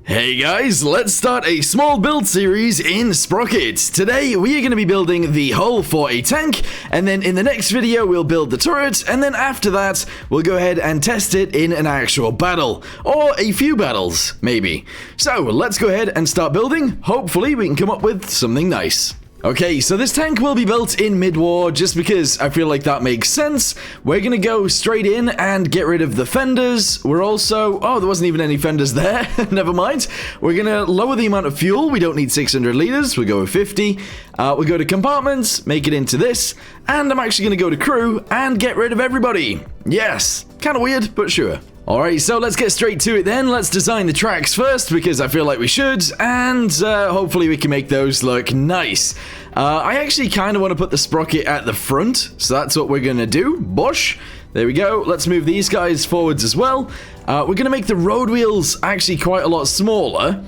Hey guys, let's start a small build series in Sprocket. Today we are going to be building the hull for a tank, and then in the next video we'll build the turret, and then after that we'll go ahead and test it in an actual battle, or a few battles, maybe. So let's go ahead and start building. Hopefully we can come up with something nice. Okay, so this tank will be built in mid-war just because I feel like that makes sense. We're gonna go straight in and get rid of the fenders. We're also... oh, there wasn't even any fenders there. Never mind. We're gonna lower the amount of fuel. We don't need 600 liters. We'll go with 50. We'll go to compartments, make it into this. And I'm actually gonna go to crew and get rid of everybody. Yes. Kind of weird, but sure. Alright, so let's get straight to it then. Let's design the tracks first, because I feel like we should, and hopefully we can make those look nice. I actually kind of want to put the sprocket at the front, so that's what we're going to do. Bosh. There we go. Let's move these guys forwards as well. We're going to make the road wheels actually quite a lot smaller.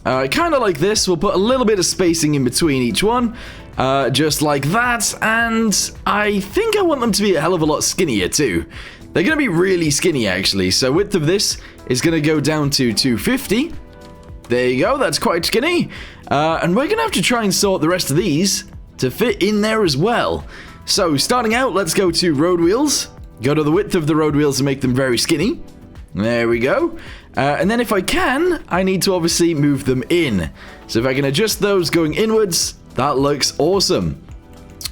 Kind of like this. We'll put a little bit of spacing in between each one, just like that, and I think I want them to be a hell of a lot skinnier too. They're going to be really skinny, actually. So width of this is going to go down to 250. There you go. That's quite skinny. And we're going to have to try and sort the rest of these to fit in there as well. So starting out, let's go to road wheels. Go to the width of the road wheels and make them very skinny. There we go. And then if I can, I need to obviously move them in. So if I can adjust those going inwards, that looks awesome.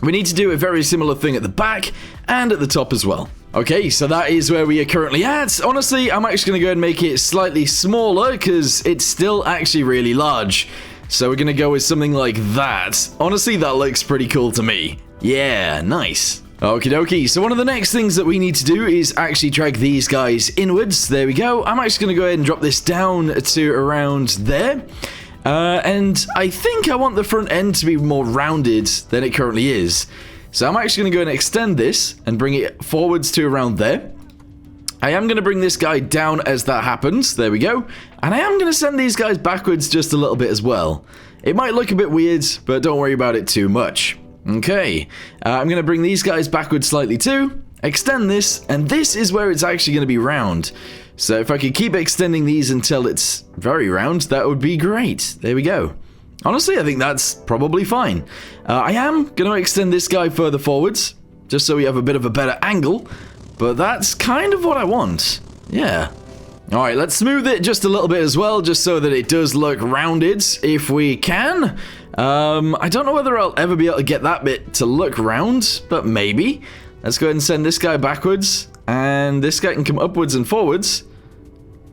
We need to do a very similar thing at the back and at the top as well. Okay, so that is where we are currently at. Honestly, I'm actually going to go and make it slightly smaller because it's still actually really large. So we're going to go with something like that. Honestly, that looks pretty cool to me. Yeah, nice. Okie dokie, so one of the next things that we need to do is actually drag these guys inwards. There we go. I'm actually going to go ahead and drop this down to around there. And I think I want the front end to be more rounded than it currently is. So I'm actually going to go and extend this and bring it forwards to around there. I am going to bring this guy down as that happens. There we go. And I am going to send these guys backwards just a little bit as well. It might look a bit weird, but don't worry about it too much. Okay. I'm going to bring these guys backwards slightly too. Extend this, and this is where it's actually going to be round. So if I could keep extending these until it's very round, that would be great. There we go. Honestly, I think that's probably fine. I am going to extend this guy further forwards, just so we have a bit of a better angle, but that's kind of what I want. Yeah. Alright, let's smooth it just a little bit as well, just so that it does look rounded, if we can. I don't know whether I'll ever be able to get that bit to look round, but maybe. Let's go ahead and send this guy backwards, and this guy can come upwards and forwards.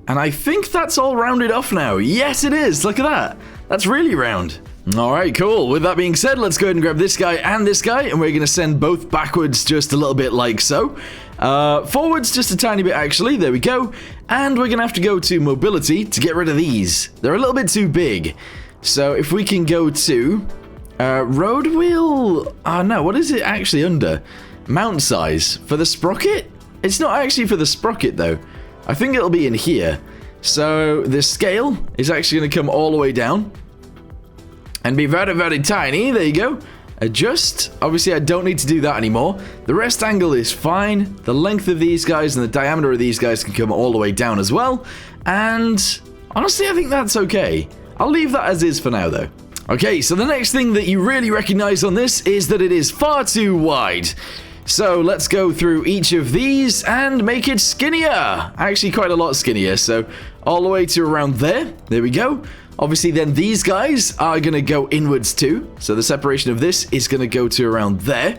And I think that's all rounded off now. Yes, it is. Look at that. That's really round. Alright, cool. With that being said, let's go ahead and grab this guy, and we're going to send both backwards just a little bit like so. Forwards just a tiny bit, actually. There we go. And we're going to have to go to mobility to get rid of these. They're a little bit too big. So if we can go to road wheel... no, what is it actually under? Mount size. For the sprocket? It's not actually for the sprocket, though. I think it'll be in here. So the scale is actually going to come all the way down and be very, very tiny. There you go. Adjust. Obviously, I don't need to do that anymore. The rest angle is fine. The length of these guys and the diameter of these guys can come all the way down as well. And honestly, I think that's okay. I'll leave that as is for now, though. Okay, so the next thing that you really recognize on this is that it is far too wide. So let's go through each of these and make it skinnier. Actually, quite a lot skinnier. So all the way to around there. There we go. Obviously, then these guys are going to go inwards too. So the separation of this is going to go to around there.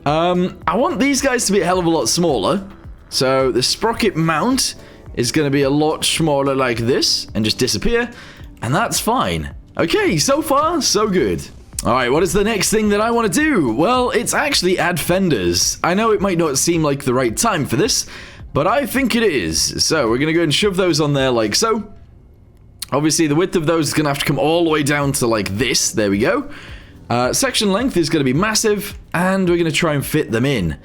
I want these guys to be a hell of a lot smaller. So the sprocket mount is going to be a lot smaller like this and just disappear. And that's fine. Okay, so far, so good. Alright, what is the next thing that I want to do? Well, it's actually add fenders. I know it might not seem like the right time for this, but I think it is. So we're going to go and shove those on there like so. Obviously, the width of those is going to have to come all the way down to like this. There we go. Section length is going to be massive, and we're going to try and fit them in.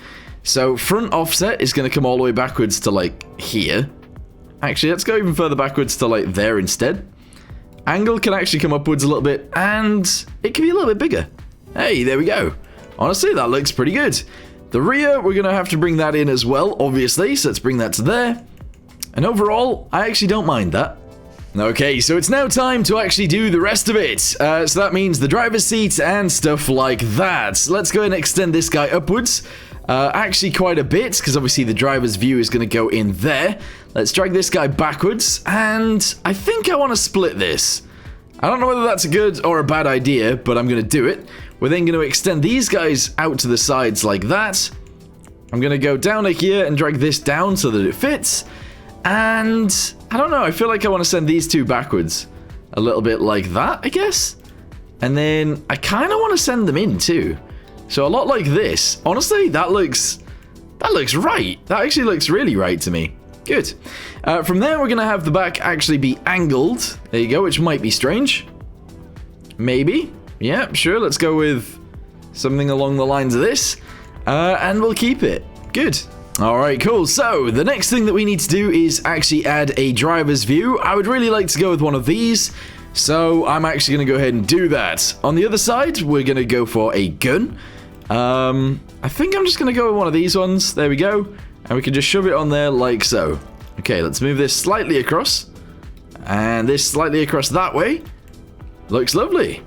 So front offset is going to come all the way backwards to like here. Actually, let's go even further backwards to like there instead. Angle can actually come upwards a little bit, and it can be a little bit bigger. Hey, there we go. Honestly, that looks pretty good. The rear, we're going to have to bring that in as well, obviously, so let's bring that to there. And overall, I actually don't mind that. Okay, so it's now time to actually do the rest of it. So that means the driver's seat and stuff like that. Let's go ahead and extend this guy upwards. Actually quite a bit, because obviously the driver's view is going to go in there. Let's drag this guy backwards, and I think I want to split this. I don't know whether that's a good or a bad idea, but I'm going to do it. We're then going to extend these guys out to the sides like that. I'm going to go down to here and drag this down so that it fits. And I don't know, I feel like I want to send these two backwards. A little bit like that, I guess. And then I kind of want to send them in too. So a lot like this. Honestly, that looks right. That actually looks really right to me. Good. From there, we're going to have the back actually be angled. There you go, which might be strange. Maybe. Yeah, sure. Let's go with something along the lines of this. And we'll keep it. Good. Alright, cool. So, the next thing that we need to do is actually add a driver's view. I would really like to go with one of these. So, I'm actually going to go ahead and do that. On the other side, we're going to go for a gun. I think I'm just going to go with one of these ones. There we go. And we can just shove it on there like so. Okay, let's move this slightly across. And this slightly across that way. Looks lovely.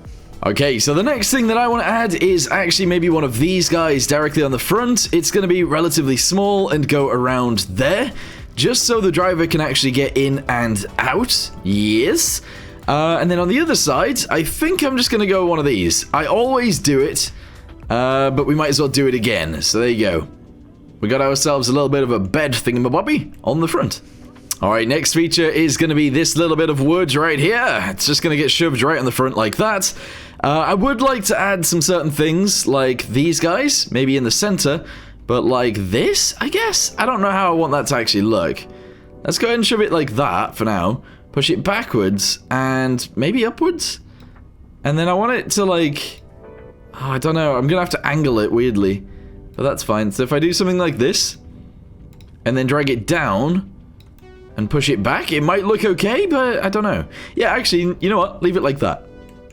Okay, so the next thing that I want to add is actually maybe one of these guys directly on the front. It's going to be relatively small and go around there. Just so the driver can actually get in and out. Yes. And then on the other side, I think I'm just going to go one of these. I always do it. But we might as well do it again. So there you go. We got ourselves a little bit of a bed thingamabobby on the front. Alright, next feature is going to be this little bit of wood right here. It's just going to get shoved right on the front like that. I would like to add some certain things like these guys, maybe in the center. But like this, I guess? I don't know how I want that to actually look. Let's go ahead and shove it like that for now. Push it backwards and maybe upwards. And then I want it to like... Oh, I don't know. I'm going to have to angle it weirdly. But that's fine. So if I do something like this, and then drag it down, and push it back, it might look okay, but I don't know. Yeah, actually, you know what? Leave it like that.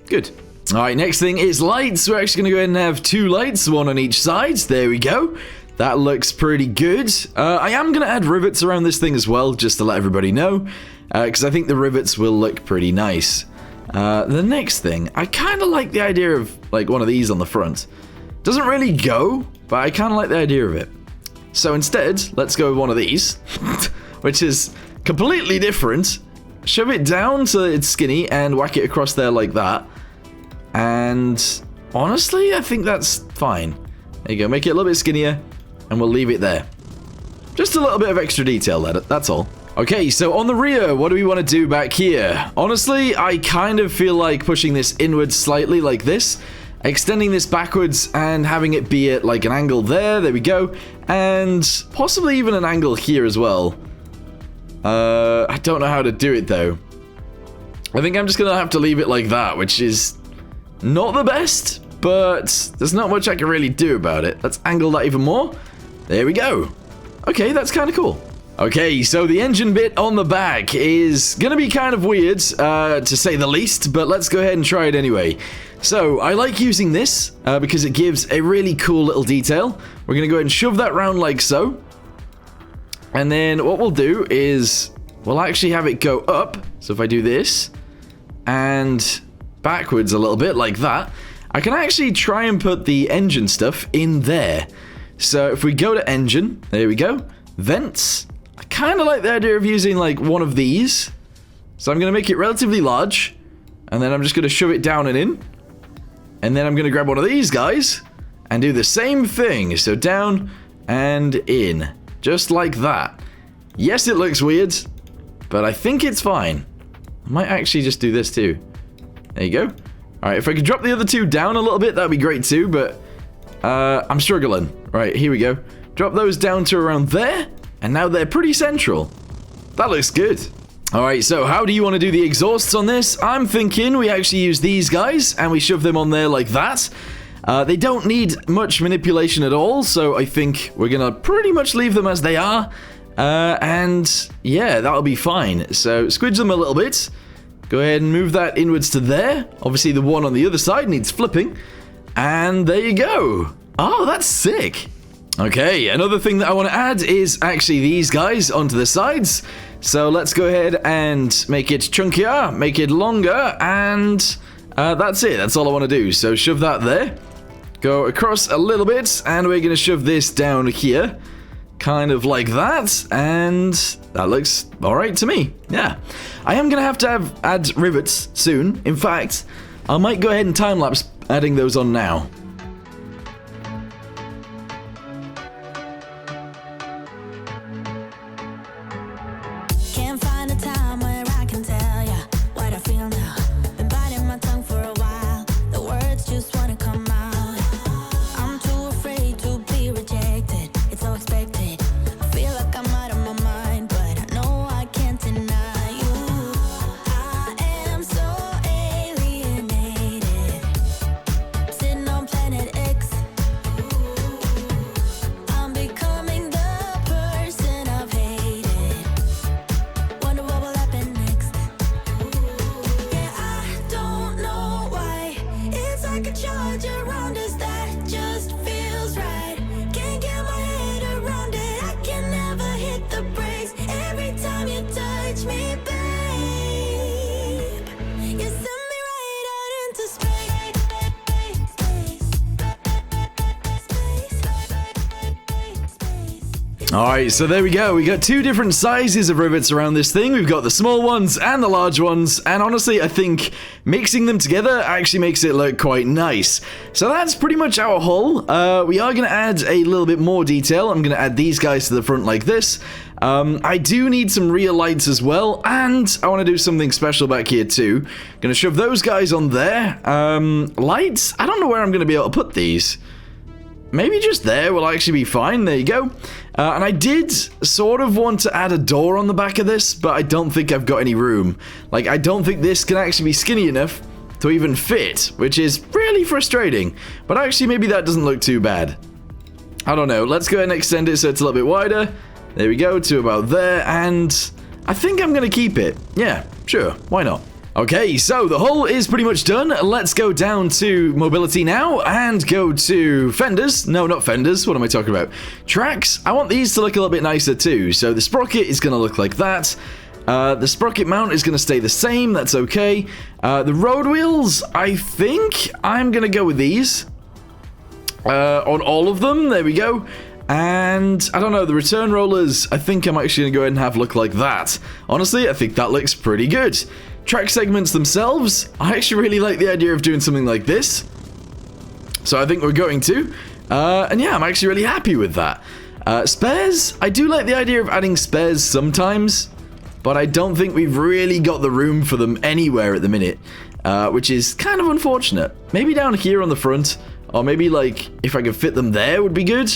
Good. Alright, next thing is lights. We're actually going to go ahead and have two lights, one on each side. There we go. That looks pretty good. I am going to add rivets around this thing as well, just to let everybody know. Because I think the rivets will look pretty nice. The next thing, I kind of like the idea of like one of these on the front. Doesn't really go, but I kind of like the idea of it. So instead, let's go with one of these, which is completely different. Shove it down so it's skinny and whack it across there like that. And honestly, I think that's fine. There you go, make it a little bit skinnier and we'll leave it there. Just a little bit of extra detail there, that's all. Okay, so on the rear, what do we want to do back here? Honestly, I kind of feel like pushing this inwards slightly like this, extending this backwards and having it be at like an angle there we go, and possibly even an angle here as well. I don't know how to do it though. I think I'm just gonna have to leave it like that, which is not the best, but there's not much I can really do about it. Let's angle that even more. There we go. Okay, that's kind of cool. Okay, so the engine bit on the back is gonna be kind of weird, to say the least, but let's go ahead and try it anyway. So, I like using this, because it gives a really cool little detail. We're gonna go ahead and shove that round like so. And then what we'll do is, we'll actually have it go up. So if I do this, and backwards a little bit like that, I can actually try and put the engine stuff in there. So if we go to engine, there we go, vents. I kind of like the idea of using like one of these. So I'm going to make it relatively large. And then I'm just going to shove it down and in. And then I'm going to grab one of these guys and do the same thing. So down and in. Just like that. Yes, it looks weird, but I think it's fine. I might actually just do this too. There you go. Alright, if I could drop the other two down a little bit, that'd be great too, but I'm struggling. Right, here we go. Drop those down to around there. And now they're pretty central. That looks good. Alright, so how do you want to do the exhausts on this? I'm thinking we actually use these guys and we shove them on there like that. They don't need much manipulation at all, so I think we're going to pretty much leave them as they are. And yeah, that'll be fine. So squidge them a little bit. Go ahead and move that inwards to there. Obviously the one on the other side needs flipping. And there you go. Oh, that's sick. Okay, another thing that I want to add is actually these guys onto the sides. So let's go ahead and make it chunkier, make it longer, and that's it. That's all I want to do. So shove that there. Go across a little bit, and we're going to shove this down here. Kind of like that, and that looks alright to me. Yeah. I am going to have add rivets soon. In fact, I might go ahead and time-lapse adding those on now. Alright, so there we go. We got two different sizes of rivets around this thing. We've got the small ones and the large ones, and honestly, I think mixing them together actually makes it look quite nice. So that's pretty much our hull. We are going to add a little bit more detail. I'm going to add these guys to the front like this. I do need some rear lights as well, and I want to do something special back here too. Going to shove those guys on there. Lights? I don't know where I'm going to be able to put these. Maybe just there will actually be fine. There you go. And I did sort of want to add a door on the back of this, but I don't think I've got any room. Like, I don't think this can actually be skinny enough to even fit, which is really frustrating. But actually, maybe that doesn't look too bad. I don't know. Let's go ahead and extend it so it's a little bit wider. There we go, to about there. And I think I'm going to keep it. Yeah, sure. Why not? Okay, so the hull is pretty much done. Let's go down to mobility now and go to fenders. No, not fenders. What am I talking about? Tracks. I want these to look a little bit nicer too. So the sprocket is going to look like that. The sprocket mount is going to stay the same. That's okay. The road wheels, I think I'm going to go with these. On all of them. There we go. And I don't know, the return rollers, I think I'm actually going to go ahead and have look like that. Honestly, I think that looks pretty good. Track segments themselves, I actually really like the idea of doing something like this. So I think we're going to. And yeah, I'm actually really happy with that. Spares, I do like the idea of adding spares sometimes, but I don't think we've really got the room for them anywhere at the minute, which is kind of unfortunate. Maybe down here on the front, or maybe like if I could fit them there would be good.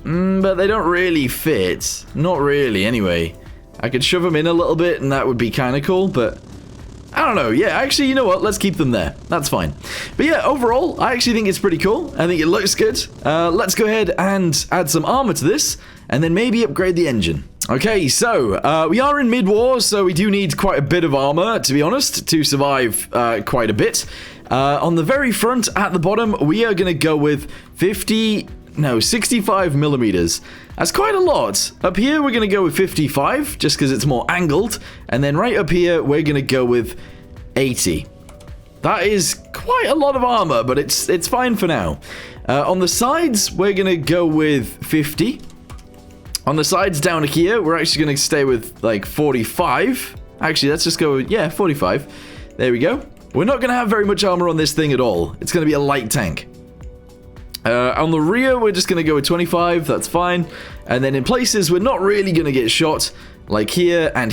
But they don't really fit. Not really, anyway. I could shove them in a little bit, and that would be kind of cool, but I don't know. Yeah, actually, you know what? Let's keep them there. That's fine. But yeah, overall, I actually think it's pretty cool. I think it looks good. Let's go ahead and add some armor to this, and then maybe upgrade the engine. Okay, so we are in mid-war, so we do need quite a bit of armor, to be honest, to survive quite a bit. On the very front, at the bottom, we are going to go with 65 millimeters. That's quite a lot. Up here, we're going to go with 55, just because it's more angled. And then right up here, we're going to go with 80. That is quite a lot of armor, but it's fine for now. On the sides, we're going to go with 50. On the sides down here, we're actually going to stay with like 45. Actually, let's just go with, yeah, 45. There we go. We're not going to have very much armor on this thing at all. It's going to be a light tank. On the rear, we're just going to go with 25, that's fine. And then in places, we're not really going to get shot, like here and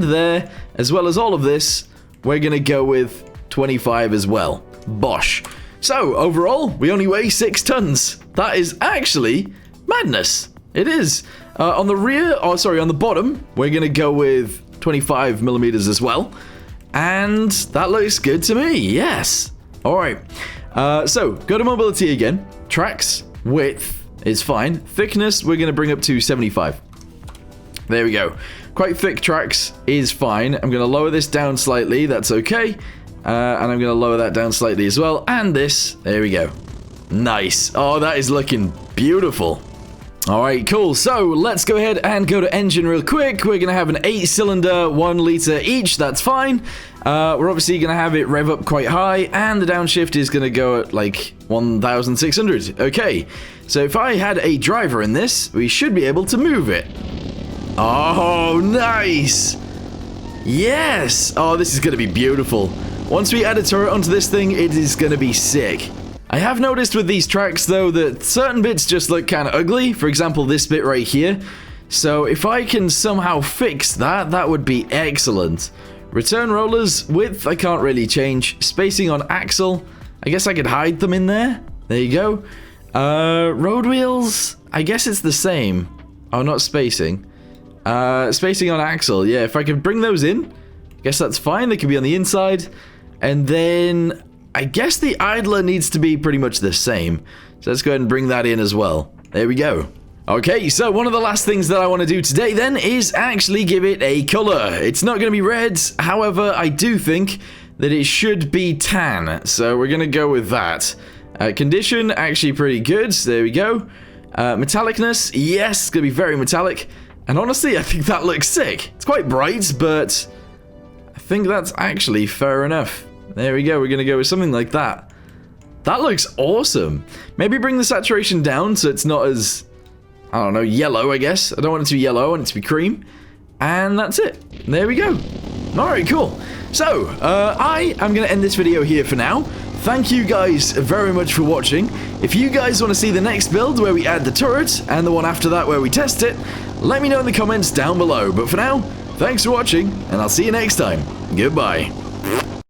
there, as well as all of this, we're going to go with 25 as well. Bosh. So, overall, we only weigh 6 tons. That is actually madness. It is. On the rear, on the bottom, we're going to go with 25 millimeters as well. And that looks good to me, yes. All right. So, go to mobility again. Tracks, width is fine. Thickness, we're going to bring up to 75. There we go. Quite thick tracks is fine. I'm going to lower this down slightly. That's okay. And I'm going to lower that down slightly as well. And this, there we go. Nice. Oh, that is looking beautiful. Alright, cool. So, let's go ahead and go to engine real quick. We're going to have an 8-cylinder, 1 liter each. That's fine. We're obviously going to have it rev up quite high, and the downshift is going to go at, like, 1,600. Okay, so if I had a driver in this, we should be able to move it. Oh, nice! Yes! Oh, this is going to be beautiful. Once we add a turret onto this thing, it is going to be sick. I have noticed with these tracks, though, that certain bits just look kind of ugly. For example, this bit right here. So if I can somehow fix that, that would be excellent. Return rollers, width, I can't really change. Spacing on axle, I guess I could hide them in there. There you go. Road wheels, I guess it's the same. Oh, not spacing. Spacing on axle, yeah, if I could bring those in, I guess that's fine. They could be on the inside. And then I guess the idler needs to be pretty much the same. So let's go ahead and bring that in as well. There we go. Okay, so one of the last things that I want to do today then is actually give it a color. It's not going to be red, however, I do think that it should be tan. So we're going to go with that. Condition, actually pretty good. There we go. Metallicness, yes, it's going to be very metallic. And honestly, I think that looks sick. It's quite bright, but I think that's actually fair enough. There we go, we're going to go with something like that. That looks awesome. Maybe bring the saturation down so it's not as, I don't know, yellow, I guess. I don't want it to be yellow, I want it to be cream. And that's it. There we go. Alright, cool. So, I am going to end this video here for now. Thank you guys very much for watching. If you guys want to see the next build where we add the turret, and the one after that where we test it, let me know in the comments down below. But for now, thanks for watching, and I'll see you next time. Goodbye.